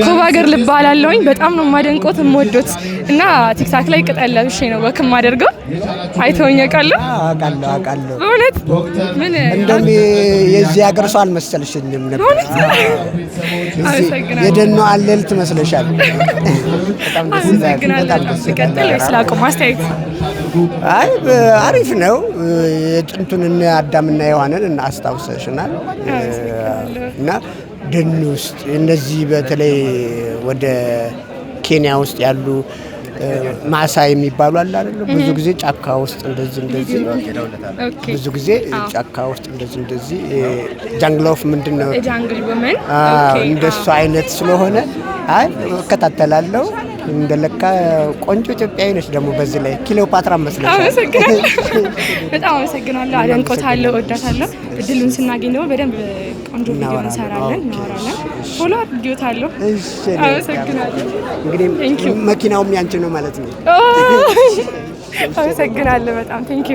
ኮባገር ልባላለሁኝ በጣም ነው ማደንቆት የምወዶት እና ቲክታክ ላይ ቅጠል ለብሼ ነው ወክ ማደርገው አይተውኝ ያውቃሉ አውቃለሁ በእውነት ምን እንደም የዚህ ሀገር ሰው አልመሰልሽኝም ነበር የደኖ አለል ትመስለሻል በጣም ደስ ይላል ስላቆም አስተያየት አይ አሪፍ ነው የጥንቱን አዳምና ሔዋንን አስታውሰሽናል እና ደን ውስጥ እነዚህ በተለይ ወደ ኬንያ ውስጥ ያሉ ማሳ የሚባሉ አለ አይደል ብዙ ጊዜ ጫካ ውስጥ እንደዚህ ብዙ ጊዜ ጫካ ውስጥ እንደዚህ ጃንግል ኦፍ ምንድነው ጃንግል ወመን እንደሱ አይነት ስለሆነ አይ እከታተላለሁ እንደለካ ቆንጆ ኢትዮጵያዊ ነች ደግሞ በዚህ ላይ ክሊዮፓትራ መስለሽ በጣም አመሰግናለሁ አደንቆታለሁ እወዳታለሁ እድሉን ስናገኝ ደግሞ በደንብ ቆንጆ ቪዲዮ እንሰራለን እናወራለን ፎሎ አድርጌዎታለሁ አመሰግናለሁ እንግዲህ መኪናውም ያንቺ ነው ማለት ነው አመሰግናለሁ በጣም ቴንክ ዩ